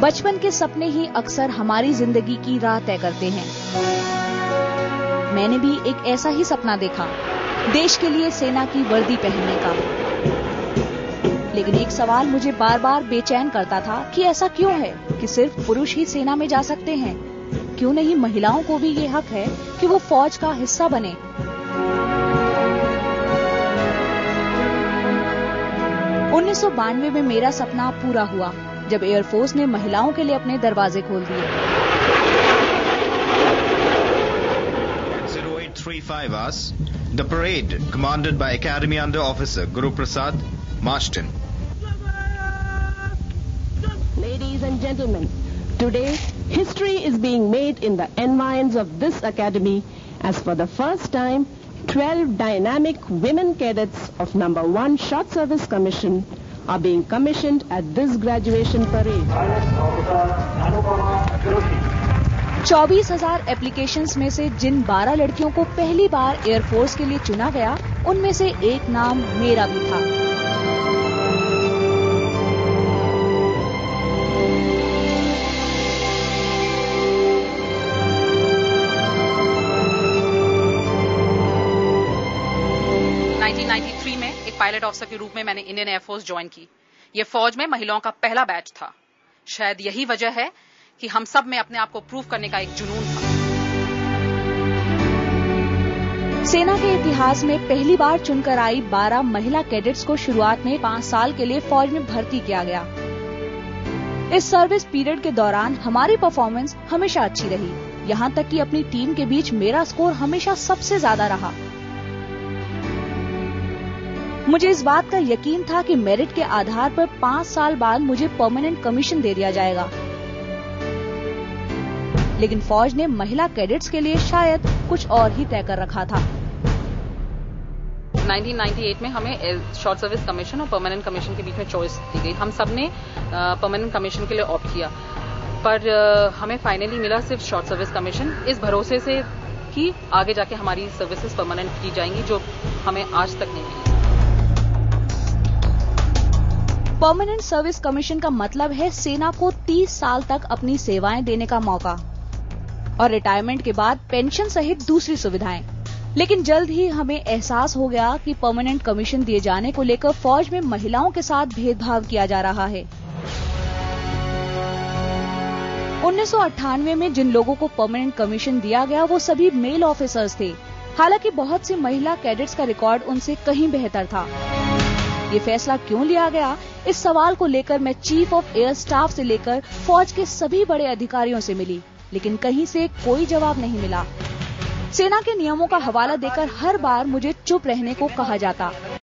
बचपन के सपने ही अक्सर हमारी जिंदगी की राह तय करते हैं। मैंने भी एक ऐसा ही सपना देखा, देश के लिए सेना की वर्दी पहनने का। लेकिन एक सवाल मुझे बार बार बेचैन करता था कि ऐसा क्यों है कि सिर्फ पुरुष ही सेना में जा सकते हैं? क्यों नहीं महिलाओं को भी ये हक है कि वो फौज का हिस्सा बने? उन्नीस में मेरा सपना पूरा हुआ जब एयरफोर्स ने महिलाओं के लिए अपने दरवाजे खोल दिए। 0835 hours, the parade commanded by Academy Under Officer Guru Prasad marched in. Ladies and gentlemen, today history is being made in the environs of this academy as for the first time 12 dynamic women cadets of number 1 Short Service Commission are being commissioned at this graduation parade. 24,000 applications में से जिन 12 लड़कियों को पहली बार air force के लिए चुना गया, उनमें से एक नाम मेरा भी था। पायलट ऑफिसर के रूप में मैंने इंडियन एयरफोर्स ज्वाइन की। ये फौज में महिलाओं का पहला बैच था। शायद यही वजह है कि हम सब में अपने आप को प्रूव करने का एक जुनून था। सेना के इतिहास में पहली बार चुनकर आई 12 महिला कैडेट्स को शुरुआत में 5 साल के लिए फौज में भर्ती किया गया। इस सर्विस पीरियड के दौरान हमारी परफॉर्मेंस हमेशा अच्छी रही, यहाँ तक कि अपनी टीम के बीच मेरा स्कोर हमेशा सबसे ज्यादा रहा। मुझे इस बात का यकीन था कि मेरिट के आधार पर 5 साल बाद मुझे परमानेंट कमीशन दे दिया जाएगा। लेकिन फौज ने महिला कैडेट्स के लिए शायद कुछ और ही तय कर रखा था। 1998 में हमें शॉर्ट सर्विस कमीशन और परमानेंट कमीशन के बीच में चॉइस दी गई। हम सब ने परमानेंट कमीशन के लिए ऑप्ट किया, पर हमें फाइनली मिला सिर्फ शॉर्ट सर्विस कमीशन, इस भरोसे से कि आगे जाके हमारी सर्विसेज परमानेंट की जाएंगी, जो हमें आज तक नहीं मिली। परमानेंट सर्विस कमीशन का मतलब है सेना को 30 साल तक अपनी सेवाएं देने का मौका और रिटायरमेंट के बाद पेंशन सहित दूसरी सुविधाएं। लेकिन जल्द ही हमें एहसास हो गया कि परमानेंट कमीशन दिए जाने को लेकर फौज में महिलाओं के साथ भेदभाव किया जा रहा है। 1998 में जिन लोगों को परमानेंट कमीशन दिया गया वो सभी मेल ऑफिसर्स थे। हालांकि बहुत सी महिला कैडेट्स का रिकॉर्ड उनसे कहीं बेहतर था। ये फैसला क्यों लिया गया, इस सवाल को लेकर मैं चीफ ऑफ एयर स्टाफ से लेकर फौज के सभी बड़े अधिकारियों से मिली, लेकिन कहीं से कोई जवाब नहीं मिला। सेना के नियमों का हवाला देकर हर बार मुझे चुप रहने को कहा जाता,